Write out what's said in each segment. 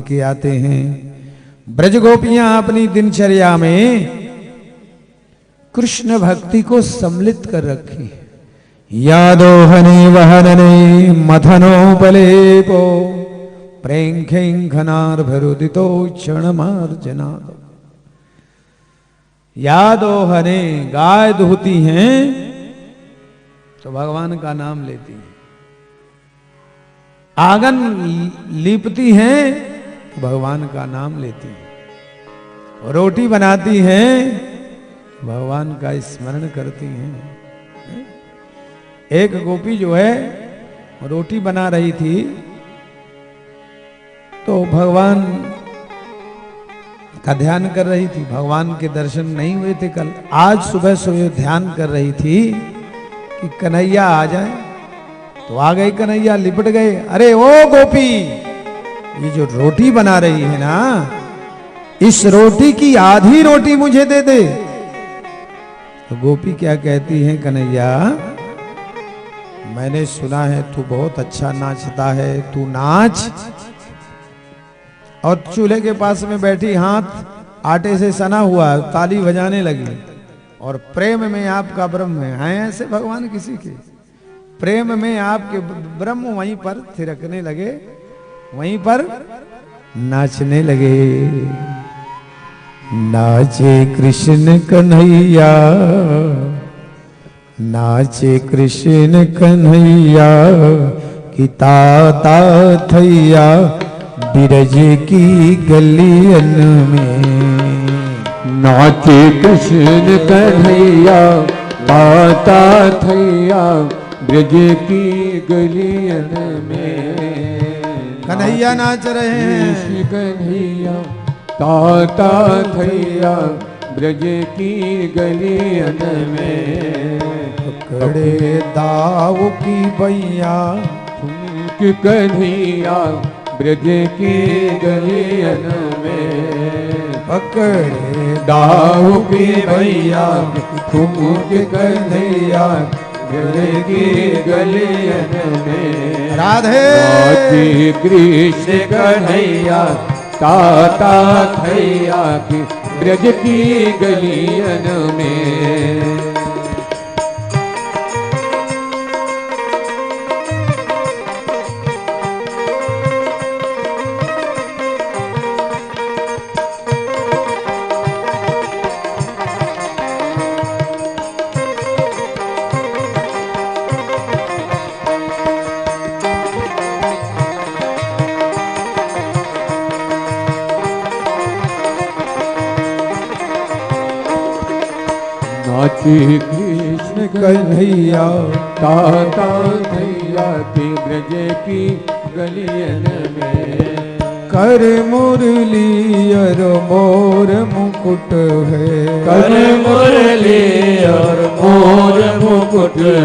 के आते हैं। ब्रज गोपियां अपनी दिनचर्या में कृष्ण भक्ति को सम्मिलित कर रखी है। यादोहने वहनने मथनोपलेपो प्रेंखेंखनार्भरुदितो क्षणमार्जनादो। यादोहने गाय दुहती हैं तो भगवान का नाम लेती हैं, आंगन लीपती हैं तो भगवान का नाम लेती हैं, रोटी बनाती हैं भगवान का स्मरण करती हैं। एक गोपी जो है रोटी बना रही थी तो भगवान का ध्यान कर रही थी। भगवान के दर्शन नहीं हुए थे कल, आज सुबह सुबह ध्यान कर रही थी कि कन्हैया आ जाए, तो आ गई कन्हैया, लिपट गए। अरे ओ गोपी, ये जो रोटी बना रही है ना, इस रोटी की आधी रोटी मुझे दे दे। तो गोपी क्या कहती है, कन्हैया मैंने सुना है तू बहुत अच्छा नाचता है, तू नाच। और चूल्हे के पास में बैठी, हाथ आटे से सना हुआ, ताली बजाने लगी और प्रेम में आपका ब्रह्म है ऐसे भगवान किसी के प्रेम में आपके ब्रह्म वहीं पर थिरकने लगे, वहीं पर नाचने लगे। नाचे कृष्ण कन्हैया, नाचे कृष्ण कन्हैया की ताता थैया बिरज की गलियन में। नाचे कृष्ण कन्हैया ताता थैया ब्रज की गलियन में। कन्हैया नाच रहे हैं, कृष्ण कन्हैया ताता थैया ब्रज की गलियन में। पकड़े दाव की बैया ठुमक कन्हैया ब्रज की गलियन में। पकड़े दाव की भैया ठुमक कन्हैया ब्रज की गलियन में। राधे नाचे कृष्ण कन्हैया ताता थैया की ब्रज की गलियन में। नाचे कृष्ण कन्हैया ताता थैया के ब्रज की गलियन में। कर मुरली और मोर मुकुट है, कर मुरली और मोर मुकुट है।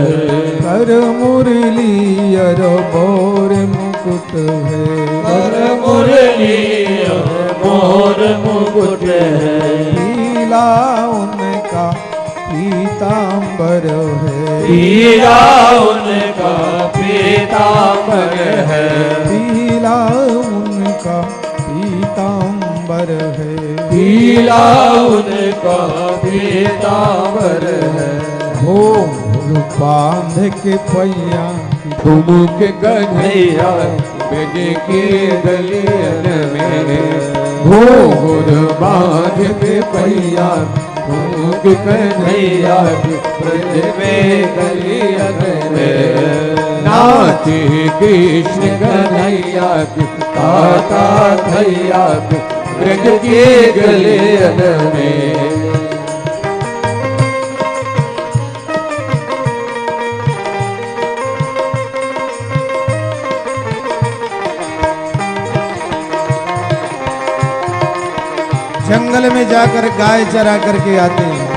कर मुरली और मोर मुकुट है, कर मुरली और मोर मुकुट है। पीला उनका पीतांबर है, पीला उनका पीतांबर है। पीला उनका पीतांबर है, पीला उनका पीतांबर है। घोर बांध के पैया ठुमक कन्हैया ब्रज की गलियन में। घोर बांध के पैया ठुमक कन्हैया ब्रज में गलियन में। नाचे कृष्ण कन्हैया ताता थैया ब्रज की गलियन में। जंगल में जाकर गाय चरा करके आते हैं।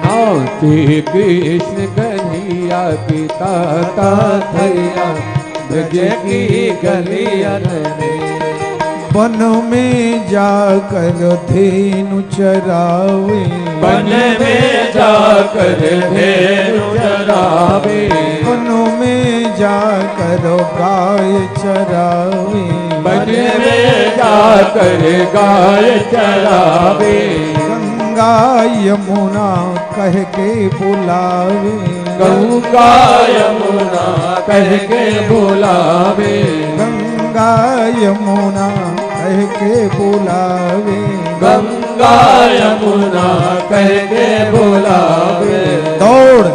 नाचे कृष्ण कन्हैया की ताता थैया ब्रज की गलियन में। वन में जाकर धेनु चरावे, वन में जाकर धेनु चरावे, वन में जाकर गाय चरावे, वन में जाकर गाय चरावे, गंगा यमुना कह के बुलावे, गंगा यमुना कह के बुलावे, गंगा यमुना कह के बुलावे, गंगा यमुना कह के बुलावे, दौड़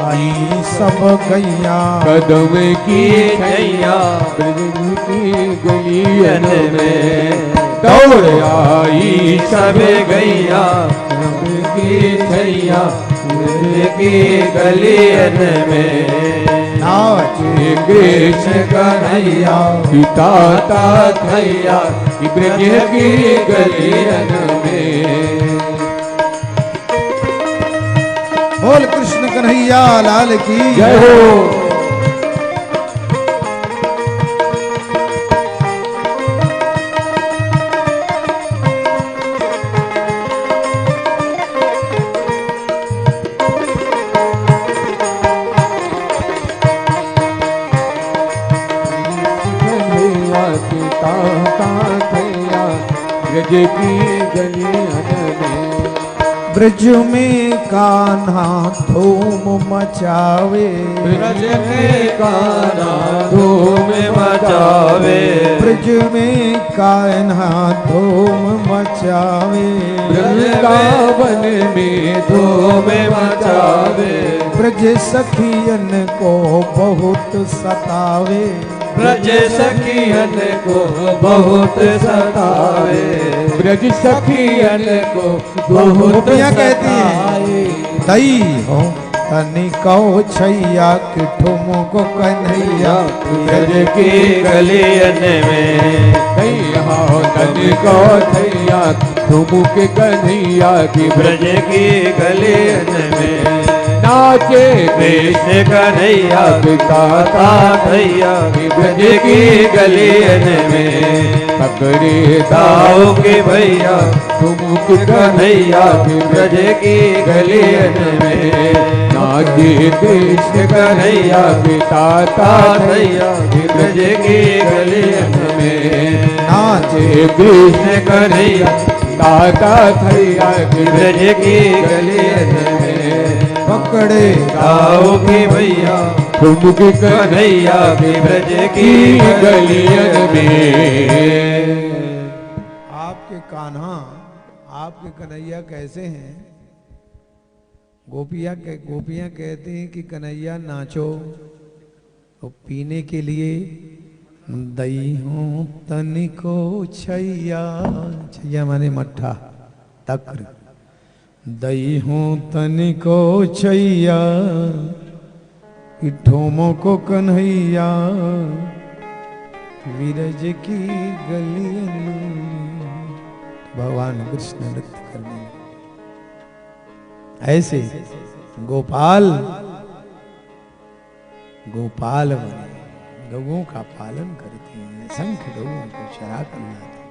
आई सब गैया, कदम की छैया ब्रज की गलियन में, दौड़ आई सब गैया कदम की छैया ब्रज की गलियन में, नाचे कृष्ण कन्हैया पिता थैया ब्रज की गलियन में। बोल कृष्ण कन्हैया लाल की जय हो। ब्रज की गलियन में, ब्रज में कान्हा धूम मचावे, ब्रज में कान्हा धूम मचावे, ब्रज में कान्हा धूम मचावे, वृंदावन में धूम मचावे, ब्रज सखियन को बहुत सतावे, ब्रज सखियन को बहुत सतावे, ब्रज सखियन को बहुत गोपियाँ कहती हैं दई हो तनिको छैया कि ठुमको कन्हैया ब्रज की गलियन में, दई हो तनिको छैया ठुमको कन्हैया की ब्रज की गलियन में, नाचे कृष्ण कन्हैया पिता थैया ब्रज की गलियन में, पकड़े दाव के भैया ठुमक कन्हैया ब्रज की गलियन में, नाचे कृष्ण कन्हैया पिता थैया ब्रज की गलियन में, नाचे कृष्ण कन्हैया ताता थैया ब्रज की गलियन में, पकड़े दाव के भैया ठुमक कन्हैया ब्रज की गलियन में। आपके कान्हा आपके कन्हैया कैसे हैं? गोपियाँ कहती हैं कि कन्हैया नाचो, तो पीने के लिए दई हूँ तनिको छैया, छैया माने मट्ठा तक्र, दई हूँ तनिको छैया कि ठोमो को कन्हैया विरज की गलियन। भगवान कृष्ण नृत्य करने ऐसे गोपाल बने, गौओं का पालन करते हैं, संख्य गौओं को चरा कर लाते हैं।